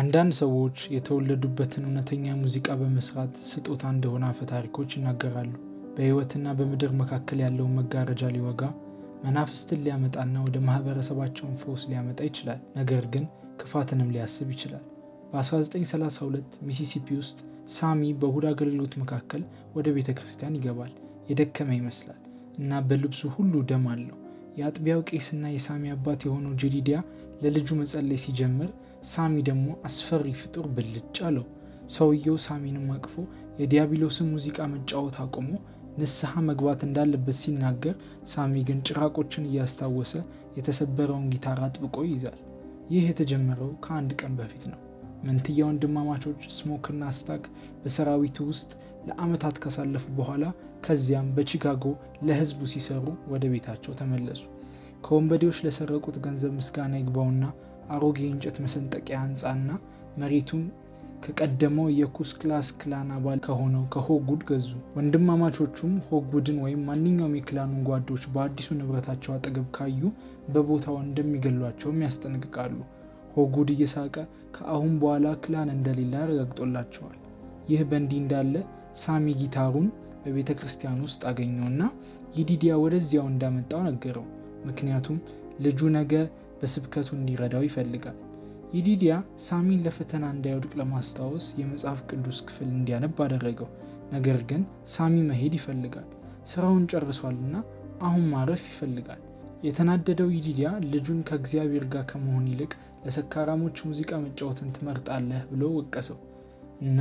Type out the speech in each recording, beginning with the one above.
አንዳንድ ሰዎች የተወለዱበትን እውነተኛ ሙዚቃ በመስራት ስጦታ እንደሆነ አፈ ታሪኮች ይናገራሉ። በሕይወትና በምድር መካከል ያለውን መጋረጃ ሊወጋ፣ መናፍስትን ሊያመጣና ወደ ማህበረሰባቸውን ፈውስ ሊያመጣ ይችላል። ነገር ግን ክፋትንም ሊያስብ ይችላል። በ1932 ሚሲሲፒ ውስጥ ሳሚ በእሁድ አገልግሎት መካከል ወደ ቤተ ክርስቲያን ይገባል። የደከመ ይመስላል እና በልብሱ ሁሉ ደም አለው። የአጥቢያው ቄስና የሳሚ አባት የሆነው ጄዲዲያ ለልጁ መጸለይ ሲጀምር፣ ሳሚ ደግሞ አስፈሪ ፍጡር ብልጭ አለው። ሰውየው ሳሚንም አቅፎ የዲያብሎስን ሙዚቃ መጫወት አቁሞ ንስሐ መግባት እንዳለበት ሲናገር፣ ሳሚ ግን ጭራቆችን እያስታወሰ የተሰበረውን ጊታር አጥብቆ ይይዛል። ይህ የተጀመረው ከአንድ ቀን በፊት ነው። መንትያ ወንድማማቾች ስሞክ እና ስታክ በሰራዊቱ ውስጥ ለዓመታት ካሳለፉ በኋላ ከዚያም በቺካጎ ለህዝቡ ሲሰሩ ወደ ቤታቸው ተመለሱ። ከወንበዴዎች ለሰረቁት ገንዘብ ምስጋና ይግባውና አሮጌ የእንጨት መሰንጠቂያ ህንፃና መሬቱን ከቀደመው የኩስ ክላስ ክላን አባል ከሆነው ከሆጉድ ገዙ። ወንድማማቾቹም ሆጉድን ወይም ማንኛውም የክላኑን ጓዶች በአዲሱ ንብረታቸው አጠገብ ካዩ በቦታው እንደሚገሏቸውም ያስጠነቅቃሉ። ሆጉድ እየሳቀ ከአሁን በኋላ ክላን እንደሌለ አረጋግጦላቸዋል። ይህ በእንዲህ እንዳለ ሳሚ ጊታሩን በቤተ ክርስቲያን ውስጥ አገኘውና ጄዲዲያ ወደዚያው እንዳመጣው ነገረው። ምክንያቱም ልጁ ነገ በስብከቱ እንዲረዳው ይፈልጋል። ጄዲዲያ ሳሚን ለፈተና እንዳይወድቅ ለማስታወስ የመጽሐፍ ቅዱስ ክፍል እንዲያነብ አደረገው። ነገር ግን ሳሚ መሄድ ይፈልጋል። ስራውን ጨርሷልና አሁን ማረፍ ይፈልጋል። የተናደደው ጄዲዲያ ልጁን ከእግዚአብሔር ጋር ከመሆን ይልቅ ለሰካራሞች ሙዚቃ መጫወትን ትመርጣለህ ብሎ ወቀሰው እና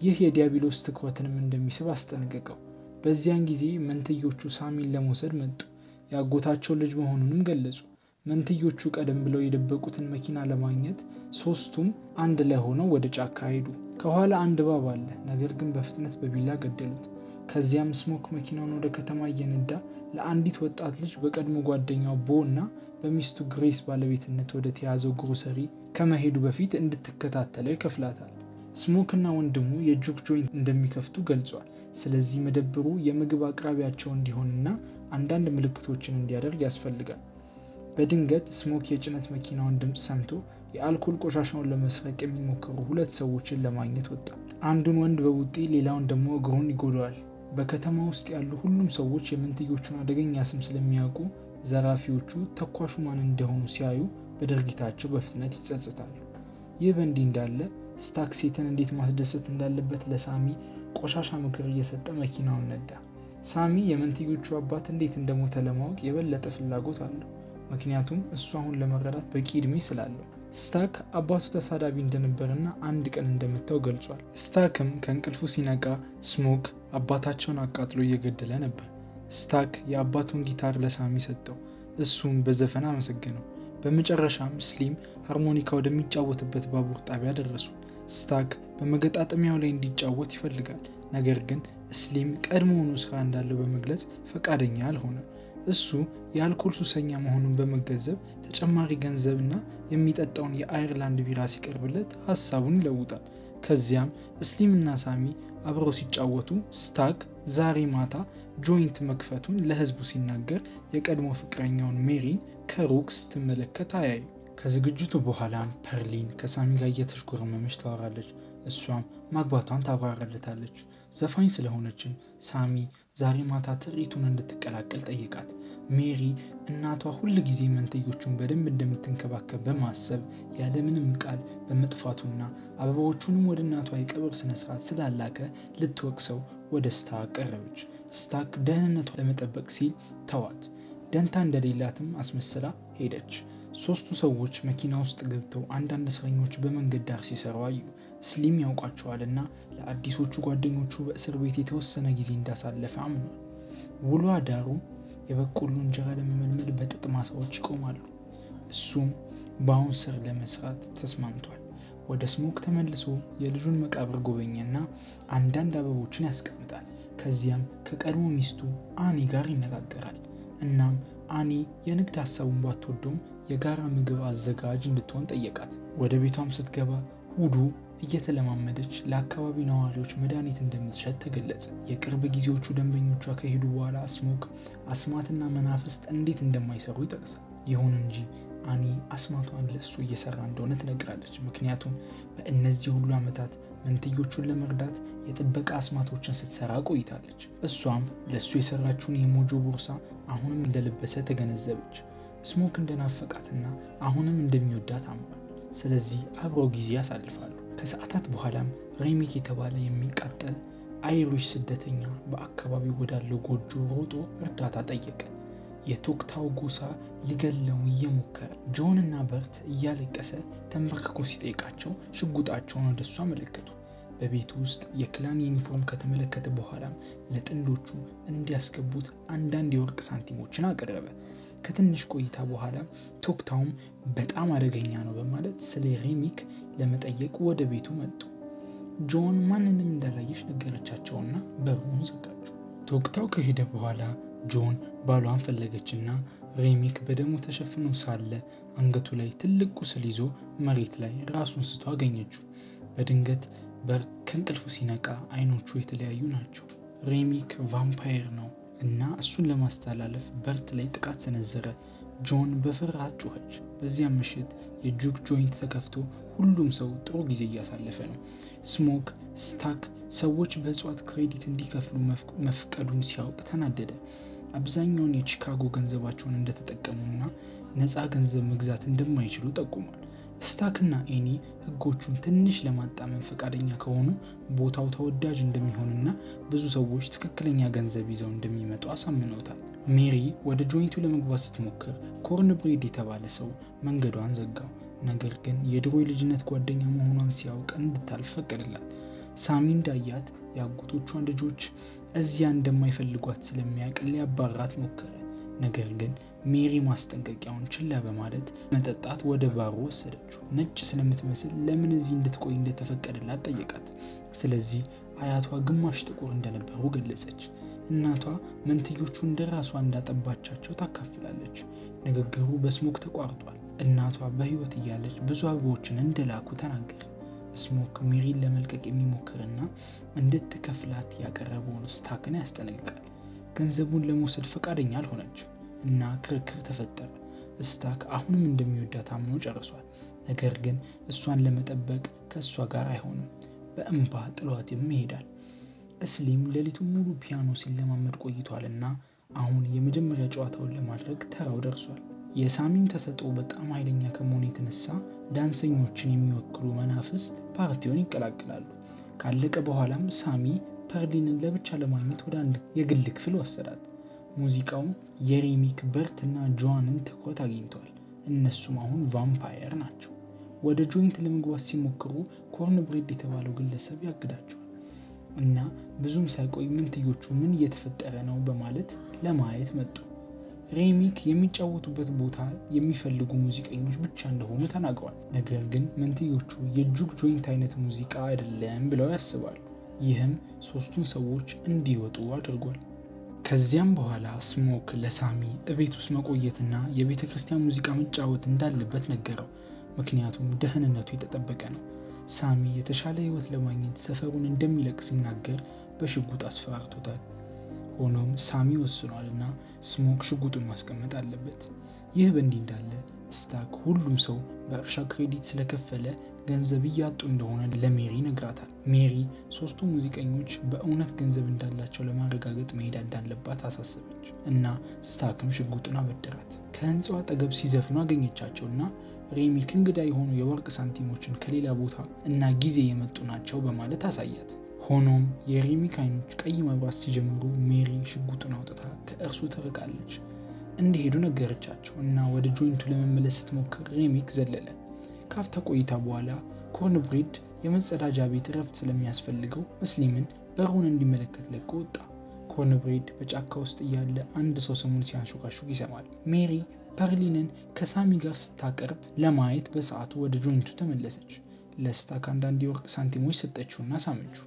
ይህ የዲያብሎስ ትኩረትንም እንደሚስብ አስጠነቀቀው። በዚያን ጊዜ መንትዮቹ ሳሚን ለመውሰድ መጡ። የአጎታቸው ልጅ መሆኑንም ገለጹ። መንትዮቹ ቀደም ብለው የደበቁትን መኪና ለማግኘት ሶስቱም አንድ ላይ ሆነው ወደ ጫካ ሄዱ። ከኋላ አንድ እባብ አለ፣ ነገር ግን በፍጥነት በቢላ ገደሉት። ከዚያም ስሞክ መኪናውን ወደ ከተማ እየነዳ ለአንዲት ወጣት ልጅ በቀድሞ ጓደኛው ቦ እና በሚስቱ ግሬስ ባለቤትነት ወደ ተያዘው ግሮሰሪ ከመሄዱ በፊት እንድትከታተለው ይከፍላታል። ስሞክ እና ወንድሙ የጁክ ጆይንት እንደሚከፍቱ ገልጿል። ስለዚህ መደብሩ የምግብ አቅራቢያቸው እንዲሆንና አንዳንድ ምልክቶችን እንዲያደርግ ያስፈልጋል። በድንገት ስሞክ የጭነት መኪናውን ድምፅ ሰምቶ የአልኮል ቆሻሻውን ለመስረቅ የሚሞክሩ ሁለት ሰዎችን ለማግኘት ወጣ። አንዱን ወንድ በቡጢ ሌላውን ደግሞ እግሩን ይጎዳዋል። በከተማ ውስጥ ያሉ ሁሉም ሰዎች የመንትዮቹን አደገኛ ስም ስለሚያውቁ ዘራፊዎቹ ተኳሹ ማን እንደሆኑ ሲያዩ በድርጊታቸው በፍጥነት ይጸጸታሉ። ይህ በእንዲህ እንዳለ ስታክ ሴትን እንዴት ማስደሰት እንዳለበት ለሳሚ ቆሻሻ ምክር እየሰጠ መኪናውን ነዳ። ሳሚ የመንትዮቹ አባት እንዴት እንደሞተ ለማወቅ የበለጠ ፍላጎት አለው፣ ምክንያቱም እሱ አሁን ለመረዳት በቂ እድሜ ስላለው። ስታክ አባቱ ተሳዳቢ እንደነበርና አንድ ቀን እንደመታው ገልጿል። ስታክም ከእንቅልፉ ሲነቃ ስሞክ አባታቸውን አቃጥሎ እየገደለ ነበር። ስታክ የአባቱን ጊታር ለሳሚ ሰጠው፣ እሱም በዘፈን አመሰገነው። በመጨረሻም ስሊም ሃርሞኒካ ወደሚጫወትበት ባቡር ጣቢያ ደረሱ። ስታክ በመገጣጠሚያው ላይ እንዲጫወት ይፈልጋል፣ ነገር ግን ስሊም ቀድሞውኑ ስራ እንዳለው በመግለጽ ፈቃደኛ አልሆነም። እሱ የአልኮል ሱሰኛ መሆኑን በመገንዘብ ተጨማሪ ገንዘብና የሚጠጣውን የአየርላንድ ቢራ ሲቀርብለት ሀሳቡን ይለውጣል። ከዚያም ስሊም እና ሳሚ አብረው ሲጫወቱ ስታክ ዛሬ ማታ ጆይንት መክፈቱን ለህዝቡ ሲናገር የቀድሞ ፍቅረኛውን ሜሪን ከሩቅ ስትመለከት አያዩ። ከዝግጅቱ በኋላም ፐርሊን ከሳሚ ጋር እየተሽኮረመመች ታወራለች። እሷም ማግባቷን ታብራራለታለች። ዘፋኝ ስለሆነችም ሳሚ ዛሬ ማታ ትርኢቱን እንድትቀላቀል ጠየቃት። ሜሪ እናቷ ሁል ጊዜ መንትዮቹን በደንብ እንደምትንከባከብ በማሰብ ያለምንም ቃል በመጥፋቱና አበባዎቹንም ወደ እናቷ የቀብር ስነስርዓት ስላላከ ልትወቅሰው ወደ ስታክ ቀረበች። ስታክ ደህንነቷ ለመጠበቅ ሲል ተዋት። ደንታ እንደሌላትም አስመስላ ሄደች። ሶስቱ ሰዎች መኪና ውስጥ ገብተው አንዳንድ እስረኞች በመንገድ ዳር ሲሰሩ አዩ። ስሊም ያውቃቸዋል እና ለአዲሶቹ ጓደኞቹ በእስር ቤት የተወሰነ ጊዜ እንዳሳለፈ አምኗል። ውሎ አዳሩ የበቆሎ እንጀራ ለመመልመል በጥጥ ማሳዎች ይቆማሉ። እሱም በአሁን ስር ለመስራት ተስማምቷል። ወደ ስሞክ ተመልሶ የልጁን መቃብር ጎበኘና አንዳንድ አበቦችን ያስቀምጣል። ከዚያም ከቀድሞ ሚስቱ አኒ ጋር ይነጋገራል። እናም አኒ የንግድ ሀሳቡን ባትወደውም የጋራ ምግብ አዘጋጅ እንድትሆን ጠየቃት። ወደ ቤቷም ስትገባ ሁዱ እየተለማመደች ለአካባቢ ነዋሪዎች መድኃኒት እንደምትሸጥ ተገለጸ። የቅርብ ጊዜዎቹ ደንበኞቿ ከሄዱ በኋላ ስሞክ አስማትና መናፍስት እንዴት እንደማይሰሩ ይጠቅሳል። ይሁን እንጂ አኒ አስማቷን ለእሱ እየሰራ እንደሆነ ትነግራለች። ምክንያቱም በእነዚህ ሁሉ ዓመታት መንትዮቹን ለመርዳት የጥበቃ አስማቶችን ስትሰራ ቆይታለች። እሷም ለእሱ የሰራችውን የሞጆ ቦርሳ አሁንም እንደለበሰ ተገነዘበች። ስሞክ እንደናፈቃትና አሁንም እንደሚወዳት አምኗል። ስለዚህ አብረው ጊዜ ያሳልፋሉ። ከሰዓታት በኋላም ሬሚክ የተባለ የሚቃጠል አይሪሽ ስደተኛ በአካባቢው ወዳለው ጎጆ ሮጦ እርዳታ ጠየቀ። የቶክታው ጎሳ ሊገለው እየሞከረ ጆን እና በርት እያለቀሰ ተንበርክኮ ሲጠይቃቸው ሽጉጣቸውን ወደሱ አመለከቱ። በቤቱ ውስጥ የክላን ዩኒፎርም ከተመለከተ በኋላም ለጥንዶቹ እንዲያስገቡት አንዳንድ የወርቅ ሳንቲሞችን አቀረበ። ከትንሽ ቆይታ በኋላ ቶክታውም በጣም አደገኛ ነው በማለት ስለ ሬሚክ ለመጠየቅ ወደ ቤቱ መጡ። ጆን ማንንም እንዳላየች ነገረቻቸውና በሩን ዘጋችው። ቶክታው ከሄደ በኋላ ጆን ባሏን ፈለገችና ሬሚክ በደሙ ተሸፍኖ ሳለ አንገቱ ላይ ትልቅ ቁስል ይዞ መሬት ላይ ራሱን ስቶ አገኘችው። በድንገት በርት ከእንቅልፉ ሲነቃ አይኖቹ የተለያዩ ናቸው። ሬሚክ ቫምፓየር ነው እና እሱን ለማስተላለፍ በርት ላይ ጥቃት ሰነዘረ። ጆን በፍርሃት ጮኸች። በዚያም ምሽት የጁክ ጆይንት ተከፍቶ ሁሉም ሰው ጥሩ ጊዜ እያሳለፈ ነው። ስሞክ ስታክ ሰዎች በእጽዋት ክሬዲት እንዲከፍሉ መፍቀዱን ሲያውቅ ተናደደ። አብዛኛውን የቺካጎ ገንዘባቸውን እንደተጠቀሙና ነፃ ገንዘብ መግዛት እንደማይችሉ ጠቁሟል። ስታክ እና ኤኒ ህጎቹን ትንሽ ለማጣመም ፈቃደኛ ከሆኑ ቦታው ተወዳጅ እንደሚሆንና ብዙ ሰዎች ትክክለኛ ገንዘብ ይዘው እንደሚመጡ አሳምነውታል። ሜሪ ወደ ጆይንቱ ለመግባት ስትሞክር ኮርንብሬድ የተባለ ሰው መንገዷን ዘጋው። ነገር ግን የድሮ የልጅነት ጓደኛ መሆኗን ሲያውቅ እንድታልፍ ፈቀደላት። ሳሚ እንዳያት የአጎቶቿን ልጆች እዚያ እንደማይፈልጓት ስለሚያውቅ ሊያባራት ሞከረ። ነገር ግን ሜሪ ማስጠንቀቂያውን ችላ በማለት መጠጣት ወደ ባሩ ወሰደችው። ነጭ ስለምትመስል ለምን እዚህ እንድትቆይ እንደተፈቀደላት ጠየቃት። ስለዚህ አያቷ ግማሽ ጥቁር እንደነበሩ ገለጸች። እናቷ መንትዮቹ እንደራሷ እንዳጠባቻቸው ታካፍላለች። ንግግሩ በስሞክ ተቋርጧል። እናቷ በህይወት እያለች ብዙ አበቦችን እንደላኩ ተናገረ። ስሞክ ሜሪን ለመልቀቅ የሚሞክርና እንድትከፍላት ያቀረበውን ስታክን ያስጠነቅቃል። ገንዘቡን ለመውሰድ ፈቃደኛ አልሆነች እና ክርክር ተፈጠረ። ስታክ አሁንም እንደሚወዳት አምኖ ጨርሷል። ነገር ግን እሷን ለመጠበቅ ከእሷ ጋር አይሆንም። በእንባ ጥሏትም ይሄዳል። እስሊም ሌሊቱን ሙሉ ፒያኖ ሲለማመድ ቆይቷልና አሁን የመጀመሪያ ጨዋታውን ለማድረግ ተራው ደርሷል። የሳሚም ተሰጥኦ በጣም ኃይለኛ ከመሆኑ የተነሳ ዳንሰኞችን የሚወክሉ መናፍስት ፓርቲውን ይቀላቀላሉ። ካለቀ በኋላም ሳሚ ፐርሊንን ለብቻ ለማግኘት ወደ አንድ የግል ክፍል ወሰዳት። ሙዚቃውም የሬሚክ በርት እና ጆንን ትኩረት አግኝቷል። እነሱም አሁን ቫምፓየር ናቸው። ወደ ጆይንት ለመግባት ሲሞክሩ ኮርንብሬድ የተባለው ግለሰብ ያግዳቸዋል እና ብዙም ሳይቆይ መንትዮቹ ምን እየተፈጠረ ነው በማለት ለማየት መጡ። ሬሚክ የሚጫወቱበት ቦታ የሚፈልጉ ሙዚቀኞች ብቻ እንደሆኑ ተናግሯል። ነገር ግን መንትዮቹ የጁክ ጆይንት አይነት ሙዚቃ አይደለም ብለው ያስባሉ። ይህም ሶስቱን ሰዎች እንዲወጡ አድርጓል። ከዚያም በኋላ ስሞክ ለሳሚ እቤት ውስጥ መቆየትና የቤተ ክርስቲያን ሙዚቃ መጫወት እንዳለበት ነገረው። ምክንያቱም ደህንነቱ የተጠበቀ ነው። ሳሚ የተሻለ ህይወት ለማግኘት ሰፈሩን እንደሚለቅ ሲናገር በሽጉጥ አስፈራርቶታል። ሆኖም ሳሚ ወስኗል እና ስሞክ ሽጉጡን ማስቀመጥ አለበት። ይህ በእንዲህ እንዳለ ስታክ ሁሉም ሰው በእርሻ ክሬዲት ስለከፈለ ገንዘብ እያጡ እንደሆነ ለሜሪ ነግራታል። ሜሪ ሶስቱ ሙዚቀኞች በእውነት ገንዘብ እንዳላቸው ለማረጋገጥ መሄድ እንዳለባት አሳሰበች እና ስታክም ሽጉጡን አበደራት። ከህንፃው አጠገብ ሲዘፍኑ አገኘቻቸው እና ሬሚክ እንግዳ የሆኑ የወርቅ ሳንቲሞችን ከሌላ ቦታ እና ጊዜ የመጡ ናቸው በማለት አሳያት። ሆኖም የሬሚክ አይኖች ቀይ መብራት ሲጀምሩ ሜሪ ሽጉጡን አውጥታ ከእርሱ ትርቃለች። እንዲሄዱ ነገረቻቸው እና ወደ ጆይንቱ ለመመለስ ስትሞክር ሬሚክ ዘለለ። ካፍታ ቆይታ በኋላ ኮርንብሬድ የመጸዳጃ ቤት እረፍት ስለሚያስፈልገው መስሊምን በሩን እንዲመለከት ለቆ ወጣ። ኮርንብሬድ በጫካ ውስጥ እያለ አንድ ሰው ስሙን ሲያንሾካሹክ ይሰማል። ሜሪ ፐርሊንን ከሳሚ ጋር ስታቀርብ ለማየት በሰዓቱ ወደ ጆይንቱ ተመለሰች። ለስታክ አንዳንድ የወርቅ ሳንቲሞች ሰጠችውና ሳመችው።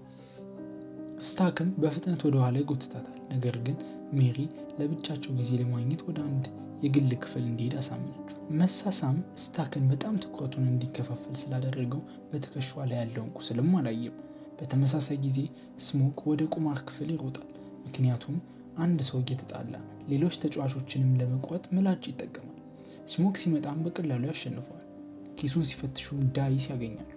ስታክም በፍጥነት ወደ ኋላ ይጎትታታል። ነገር ግን ሜሪ ለብቻቸው ጊዜ ለማግኘት ወደ አንድ የግል ክፍል እንዲሄድ አሳመነችው። መሳሳም ስታክን በጣም ትኩረቱን እንዲከፋፈል ስላደረገው በትከሻዋ ላይ ያለውን ቁስልም አላየም። በተመሳሳይ ጊዜ ስሞክ ወደ ቁማር ክፍል ይሮጣል። ምክንያቱም አንድ ሰው እየተጣላ ነው። ሌሎች ተጫዋቾችንም ለመቁረጥ ምላጭ ይጠቀማል። ስሞክ ሲመጣም በቀላሉ ያሸንፈዋል። ኪሱን ሲፈትሹም ዳይስ ያገኛሉ።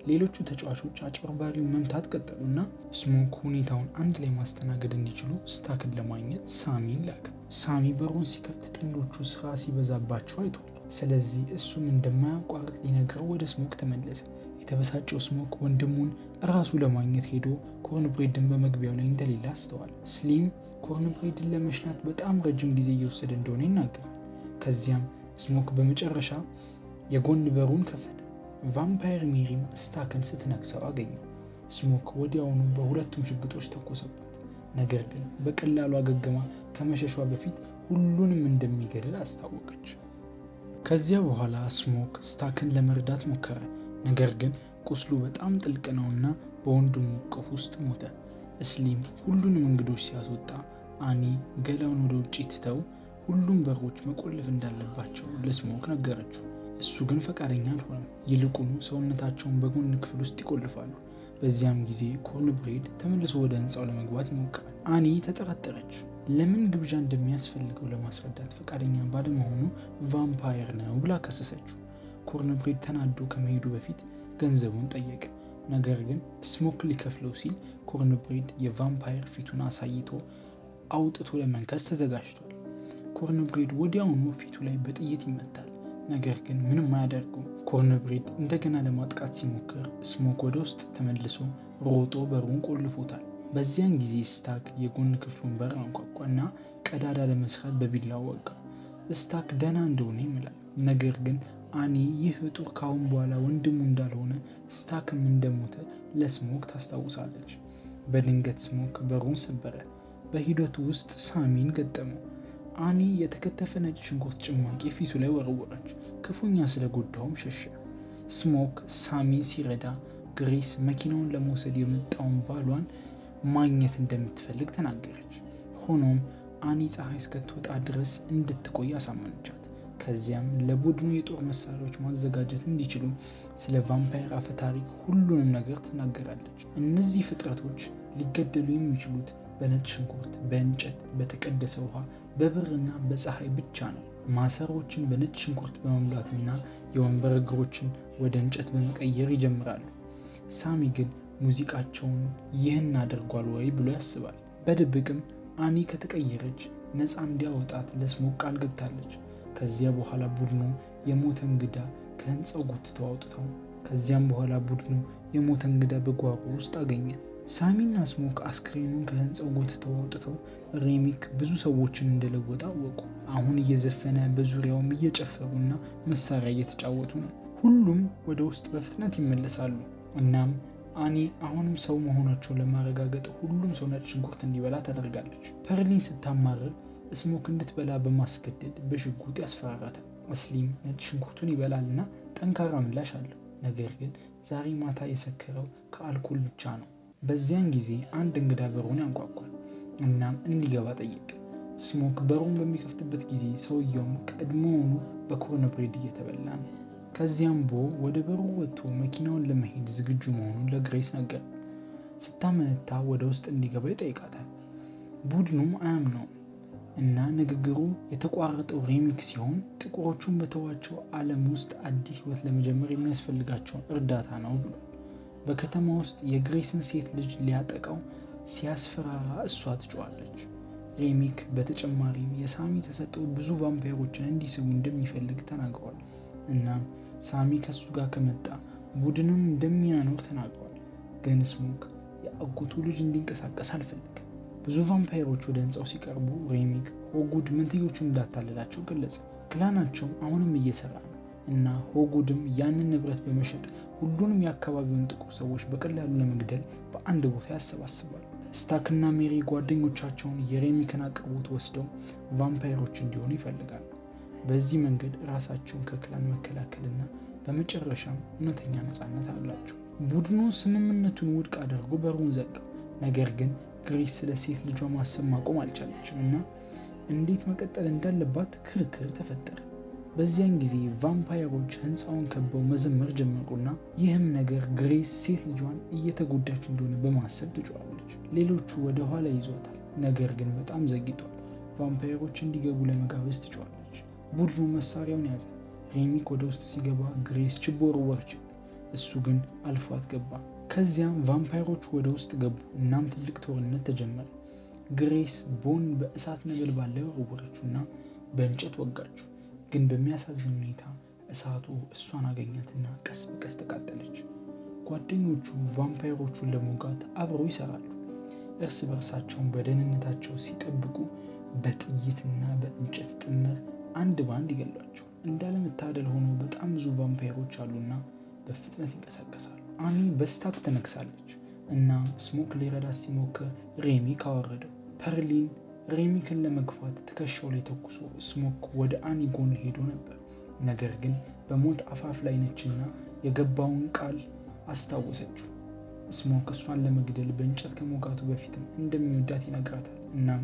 ሌሎቹ ተጫዋቾች አጭበርባሪውን መምታት ቀጠሉና ስሞክ ሁኔታውን አንድ ላይ ማስተናገድ እንዲችሉ ስታክን ለማግኘት ሳሚን ላከ። ሳሚ በሩን ሲከፍት ጥንዶቹ ስራ ሲበዛባቸው አይቷል። ስለዚህ እሱም እንደማያቋርጥ ሊነግረው ወደ ስሞክ ተመለሰ። የተበሳጨው ስሞክ ወንድሙን ራሱ ለማግኘት ሄዶ ኮርንብሬድን በመግቢያው ላይ እንደሌለ አስተዋል። ስሊም ኮርንብሬድን ለመሽናት በጣም ረጅም ጊዜ እየወሰደ እንደሆነ ይናገራል። ከዚያም ስሞክ በመጨረሻ የጎን በሩን ከፈተ። ቫምፓየር ሜሪም ስታክን ስትነክሰው አገኘው። ስሞክ ወዲያውኑ በሁለቱም ሽጉጦች ተኮሰባት። ነገር ግን በቀላሉ አገግማ ከመሸሿ በፊት ሁሉንም እንደሚገድል አስታወቀች። ከዚያ በኋላ ስሞክ ስታክን ለመርዳት ሞከረ። ነገር ግን ቁስሉ በጣም ጥልቅ ነውና በወንድሙ እቅፍ ውስጥ ሞተ። ስሊም ሁሉንም እንግዶች ሲያስወጣ አኒ ገላውን ወደ ውጭ ትተው ሁሉም በሮች መቆለፍ እንዳለባቸው ለስሞክ ነገረችው። እሱ ግን ፈቃደኛ አልሆነም። ይልቁኑ ሰውነታቸውን በጎን ክፍል ውስጥ ይቆልፋሉ። በዚያም ጊዜ ኮርንብሬድ ተመልሶ ወደ ህንፃው ለመግባት ይሞክራል። አኒ ተጠራጠረች። ለምን ግብዣ እንደሚያስፈልገው ለማስረዳት ፈቃደኛ ባለመሆኑ ቫምፓየር ነው ብላ ከሰሰችው። ኮርንብሬድ ተናዶ ከመሄዱ በፊት ገንዘቡን ጠየቀ። ነገር ግን ስሞክ ሊከፍለው ሲል ኮርንብሬድ የቫምፓየር ፊቱን አሳይቶ አውጥቶ ለመንከስ ተዘጋጅቷል። ኮርንብሬድ ወዲያውኑ ፊቱ ላይ በጥይት ይመታል። ነገር ግን ምንም አያደርገውም። ኮርንብሬድ እንደገና ለማጥቃት ሲሞክር ስሞክ ወደ ውስጥ ተመልሶ ሮጦ በሩን ቆልፎታል። በዚያን ጊዜ ስታክ የጎን ክፍሉን በር አንኳኳ እና ቀዳዳ ለመስራት በቢላው ወጋ። ስታክ ደህና እንደሆነ ይምላል። ነገር ግን አኒ ይህ ፍጡር ካሁን በኋላ ወንድሙ እንዳልሆነ ስታክም እንደሞተ ለስሞክ ታስታውሳለች። በድንገት ስሞክ በሩን ሰበረ። በሂደቱ ውስጥ ሳሚን ገጠመው። አኒ የተከተፈ ነጭ ሽንኩርት ጭማቂ ፊቱ ላይ ወረወረች። ክፉኛ ስለጎዳውም ሸሸ። ስሞክ ሳሚ ሲረዳ ግሬስ መኪናውን ለመውሰድ የመጣውን ባሏን ማግኘት እንደምትፈልግ ተናገረች። ሆኖም አኒ ፀሐይ እስከትወጣ ድረስ እንድትቆይ አሳመነቻት። ከዚያም ለቡድኑ የጦር መሳሪያዎች ማዘጋጀት እንዲችሉ ስለ ቫምፓየር አፈ ታሪክ ሁሉንም ነገር ትናገራለች። እነዚህ ፍጥረቶች ሊገደሉ የሚችሉት በነጭ ሽንኩርት፣ በእንጨት፣ በተቀደሰ ውሃ፣ በብርና በፀሐይ ብቻ ነው። ማሰሮችን በነጭ ሽንኩርት በመሙላትና የወንበር እግሮችን ወደ እንጨት በመቀየር ይጀምራሉ። ሳሚ ግን ሙዚቃቸውን ይህን አድርጓል ወይ ብሎ ያስባል። በድብቅም አኒ ከተቀየረች ነፃ እንዲያወጣት ለስሞክ ቃል ገብታለች። ከዚያ በኋላ ቡድኑ የሞተ እንግዳ ከህንፃው ጎትተው አውጥተው ከዚያም በኋላ ቡድኑ የሞተ እንግዳ በጓሮ ውስጥ አገኘ። ሳሚና ስሞክ አስክሬኑን ከህንፃው ጎትተው አውጥተው ሬሚክ ብዙ ሰዎችን እንደለወጠ አወቁ። አሁን እየዘፈነ በዙሪያውም እየጨፈሩና መሳሪያ እየተጫወቱ ነው። ሁሉም ወደ ውስጥ በፍጥነት ይመለሳሉ። እናም አኒ አሁንም ሰው መሆናቸውን ለማረጋገጥ ሁሉም ሰው ነጭ ሽንኩርት እንዲበላ ታደርጋለች። ፐርሊን ስታማርር ስሞክ እንድትበላ በማስገደድ በሽጉጥ ያስፈራራታል። ስሊም ነጭ ሽንኩርቱን ይበላልና ጠንካራ ምላሽ አለው። ነገር ግን ዛሬ ማታ የሰከረው ከአልኮል ብቻ ነው። በዚያን ጊዜ አንድ እንግዳ በሩን ያንኳኳል። እናም እንዲገባ ጠየቀ። ስሞክ በሩን በሚከፍትበት ጊዜ ሰውየውም ቀድሞውኑ በኮርንብሬድ እየተበላ ነው። ከዚያም ቦ ወደ በሩ ወጥቶ መኪናውን ለመሄድ ዝግጁ መሆኑን ለግሬስ ነገር ስታመነታ ወደ ውስጥ እንዲገባ ይጠይቃታል። ቡድኑም አያምነውም እና ንግግሩ የተቋረጠው ሬሚክ ሲሆን ጥቁሮቹን በተዋቸው ዓለም ውስጥ አዲስ ህይወት ለመጀመር የሚያስፈልጋቸውን እርዳታ ነው ብሏል። በከተማ ውስጥ የግሬስን ሴት ልጅ ሊያጠቃው ሲያስፈራራ እሷ ትጮኻለች። ሬሚክ በተጨማሪም የሳሚ ተሰጥኦ ብዙ ቫምፓየሮችን እንዲስቡ እንደሚፈልግ ተናግሯል። እናም ሳሚ ከሱ ጋር ከመጣ ቡድኑን እንደሚያኖር ተናግሯል። ግን ስሞክ የአጎቱ ልጅ እንዲንቀሳቀስ አልፈልግም። ብዙ ቫምፓየሮች ወደ ህንፃው ሲቀርቡ ሬሚክ ሆጉድ መንትዮቹን እንዳታለላቸው ገለጸ። ክላናቸው አሁንም እየሰራ ነው እና ሆጉድም ያንን ንብረት በመሸጥ ሁሉንም የአካባቢውን ጥቁር ሰዎች በቀላሉ ለመግደል በአንድ ቦታ ያሰባስባል። ስታክና ሜሪ ጓደኞቻቸውን የሬሚክን አቅርቦት ወስደው ቫምፓየሮች እንዲሆኑ ይፈልጋሉ። በዚህ መንገድ ራሳቸውን ከክላን መከላከልና በመጨረሻም እውነተኛ ነፃነት አላቸው። ቡድኑ ስምምነቱን ውድቅ አድርጎ በሩን ዘጋ። ነገር ግን ግሬስ ስለ ሴት ልጇ ማሰብ ማቆም አልቻለችም እና እንዴት መቀጠል እንዳለባት ክርክር ተፈጠረ። በዚያን ጊዜ ቫምፓየሮች ህንፃውን ከበው መዘመር ጀመሩና ይህም ነገር ግሬስ ሴት ልጇን እየተጎዳች እንደሆነ በማሰብ ትጮኻለች። ሌሎቹ ወደ ኋላ ይዟታል፣ ነገር ግን በጣም ዘግይቷል። ቫምፓየሮች እንዲገቡ ለመጋበዝ ትጮኻለች። ቡድኑ መሳሪያውን ያዘ። ሬሚክ ወደ ውስጥ ሲገባ ግሬስ ችቦ ወረወረችበት። እሱ ግን አልፏት ገባ። ከዚያም ቫምፓየሮቹ ወደ ውስጥ ገቡ። እናም ትልቅ ጦርነት ተጀመረ። ግሬስ ቦን በእሳት ነበልባል ላይ ወረወረችውና በእንጨት ወጋችው። ግን በሚያሳዝን ሁኔታ እሳቱ እሷን አገኛትና ቀስ በቀስ ተቃጠለች። ጓደኞቹ ቫምፓየሮቹን ለመውጋት አብረው ይሰራሉ። እርስ በርሳቸውን በደህንነታቸው ሲጠብቁ በጥይትና በእንጨት ጥምር አንድ ባንድ ይገሏቸው። እንዳለመታደል ሆኖ በጣም ብዙ ቫምፓየሮች አሉና በፍጥነት ይንቀሳቀሳሉ። አኒ በስታክ ተነክሳለች እና ስሞክ ሊረዳት ሲሞክር ሬሚክ አወረደው። ፐርሊን ሬሚክን ለመግፋት ትከሻው ላይ ተኩሶ ስሞክ ወደ አኒ ጎን ሄዶ ነበር። ነገር ግን በሞት አፋፍ ላይ ነችና የገባውን ቃል አስታወሰችው። ስሞክ እሷን ለመግደል በእንጨት ከመውጋቱ በፊትም እንደሚወዳት ይነግራታል። እናም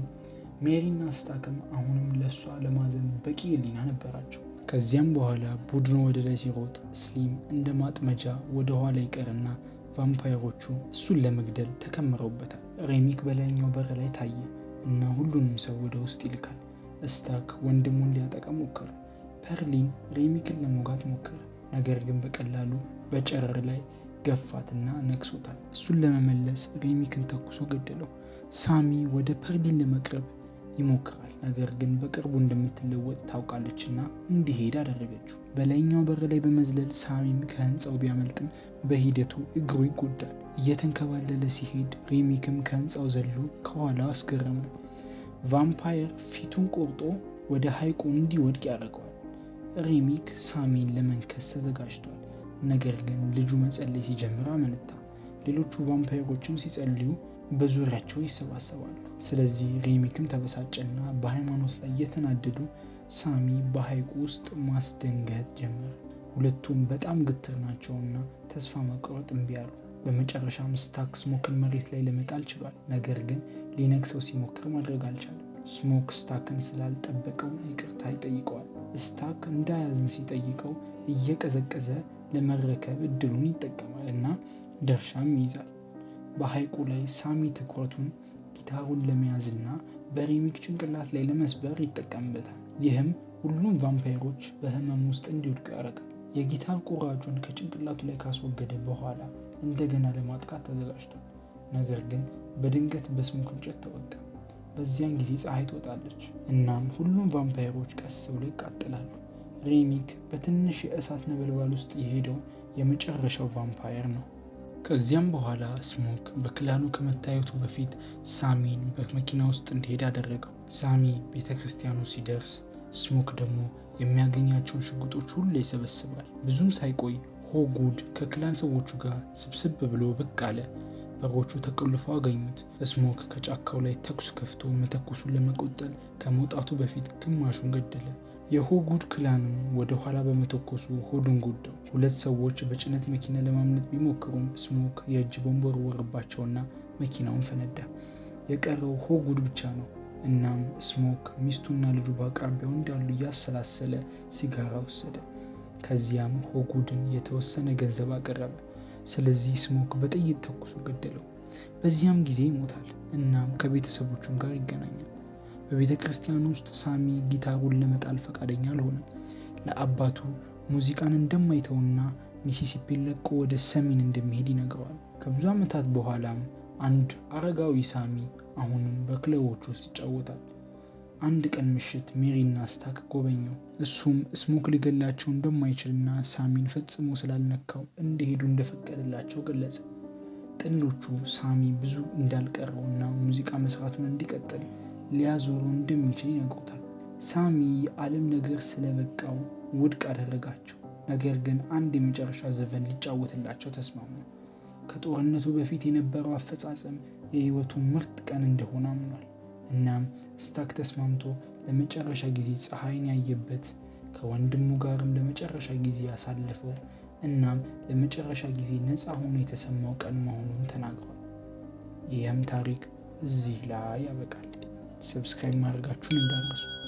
ሜሪና ስታክም አሁንም ለእሷ ለማዘን በቂ ሕሊና ነበራቸው። ከዚያም በኋላ ቡድኑ ወደ ላይ ሲሮጥ ስሊም እንደ ማጥመጃ ወደ ኋላ ይቀርና ቫምፓየሮቹ እሱን ለመግደል ተከምረውበታል። ሬሚክ በላይኛው በር ላይ ታየ እና ሁሉንም ሰው ወደ ውስጥ ይልካል። ስታክ ወንድሙን ሊያጠቃ ሞከረ። ፐርሊን ሬሚክን ለመውጋት ሞከረ፣ ነገር ግን በቀላሉ በጨረር ላይ ገፋትና ነክሶታል። እሱን ለመመለስ ሬሚክን ተኩሶ ገደለው። ሳሚ ወደ ፐርሊን ለመቅረብ ይሞክራል፣ ነገር ግን በቅርቡ እንደምትለወጥ ታውቃለችና እንዲሄድ አደረገችው። በላይኛው በር ላይ በመዝለል ሳሚም ከህንፃው ቢያመልጥም በሂደቱ እግሩ ይጎዳል። እየተንከባለለ ሲሄድ ሬሚክም ከህንፃው ዘሎ ከኋላ አስገረመው። ቫምፓየር ፊቱን ቆርጦ ወደ ሐይቁ እንዲወድቅ ያደርገዋል። ሬሚክ ሳሚን ለመንከስ ተዘጋጅቷል፣ ነገር ግን ልጁ መጸለይ ሲጀምር አመነታ። ሌሎቹ ቫምፓየሮችም ሲጸልዩ በዙሪያቸው ይሰባሰባሉ። ስለዚህ ሬሚክም ተበሳጨና በሃይማኖት ላይ እየተናደዱ ሳሚ በሐይቁ ውስጥ ማስደንገጥ ጀመረ። ሁለቱም በጣም ግትር ናቸውና ተስፋ መቁረጥ እምቢ አሉ። በመጨረሻም ስታክ ስሞክን መሬት ላይ ለመጣል ችሏል፣ ነገር ግን ሊነክሰው ሲሞክር ማድረግ አልቻለም። ስሞክ ስታክን ስላልጠበቀው ይቅርታ ይጠይቀዋል። ስታክ እንዳያዝን ሲጠይቀው እየቀዘቀዘ ለመረከብ እድሉን ይጠቀማል እና ድርሻም ይይዛል። በሐይቁ ላይ ሳሚ ትኩረቱን ጊታሩን ለመያዝና በሬሚክ ጭንቅላት ላይ ለመስበር ይጠቀምበታል። ይህም ሁሉም ቫምፓየሮች በህመም ውስጥ እንዲወድቁ ያደርጋል። የጊታር ቁራጩን ከጭንቅላቱ ላይ ካስወገደ በኋላ እንደገና ለማጥቃት ተዘጋጅቷል፣ ነገር ግን በድንገት በስሞክ እንጨት ተወጋ። በዚያን ጊዜ ፀሐይ ትወጣለች፣ እናም ሁሉም ቫምፓየሮች ቀስ ብለው ይቃጠላሉ። ሬሚክ በትንሽ የእሳት ነበልባል ውስጥ የሄደው የመጨረሻው ቫምፓየር ነው። ከዚያም በኋላ ስሞክ በክላኑ ከመታየቱ በፊት ሳሚን በመኪና ውስጥ እንዲሄድ አደረገው። ሳሚ ቤተ ክርስቲያኑ ሲደርስ ስሞክ ደግሞ የሚያገኛቸውን ሽጉጦች ሁሉ ይሰበስባል። ብዙም ሳይቆይ ሆጉድ ከክላን ሰዎቹ ጋር ስብስብ ብሎ ብቅ አለ። በሮቹ ተቆልፈው አገኙት። ስሞክ ከጫካው ላይ ተኩስ ከፍቶ መተኮሱን ለመቆጠል ከመውጣቱ በፊት ግማሹን ገደለ። የሆጉድ ክላንም ወደ ኋላ በመተኮሱ ሆዱን ጎዳው። ሁለት ሰዎች በጭነት መኪና ለማምለጥ ቢሞክሩም ስሞክ የእጅ ቦምብ ወረወረባቸውና መኪናውን ፈነዳ። የቀረው ሆጉድ ብቻ ነው። እናም ስሞክ ሚስቱና ልጁ በአቅራቢያው እንዳሉ እያሰላሰለ ሲጋራ ወሰደ። ከዚያም ሆጉድን የተወሰነ ገንዘብ አቀረበ። ስለዚህ ስሞክ በጥይት ተኩሶ ገደለው። በዚያም ጊዜ ይሞታል። እናም ከቤተሰቦቹም ጋር ይገናኛል። በቤተ ክርስቲያን ውስጥ ሳሚ ጊታሩን ለመጣል ፈቃደኛ አልሆነም። ለአባቱ ሙዚቃን እንደማይተውና ሚሲሲፒን ለቆ ወደ ሰሜን እንደሚሄድ ይነግረዋል። ከብዙ ዓመታት በኋላም አንድ አረጋዊ ሳሚ አሁንም በክለቦች ውስጥ ይጫወታል። አንድ ቀን ምሽት ሜሪና ስታክ ጎበኘው። እሱም ስሞክ ሊገላቸው እንደማይችልና ሳሚን ፈጽሞ ስላልነካው እንዲሄዱ እንደፈቀደላቸው ገለጸ። ጥንዶቹ ሳሚ ብዙ እንዳልቀረውና ሙዚቃ መስራቱን እንዲቀጥል ሊያዞረው እንደሚችል ይነግሩታል። ሳሚ የዓለም ነገር ስለበቃው ውድቅ አደረጋቸው፣ ነገር ግን አንድ የመጨረሻ ዘፈን ሊጫወትላቸው ተስማሙ። ከጦርነቱ በፊት የነበረው አፈጻጸም የህይወቱ ምርጥ ቀን እንደሆነ አምኗል። እናም ስታክ ተስማምቶ ለመጨረሻ ጊዜ ፀሐይን ያየበት፣ ከወንድሙ ጋርም ለመጨረሻ ጊዜ ያሳለፈው እናም ለመጨረሻ ጊዜ ነፃ ሆኖ የተሰማው ቀን መሆኑን ተናግሯል። ይህም ታሪክ እዚህ ላይ ያበቃል። ሰብስክራይብ ማድረጋችሁን እንዳትረሱ።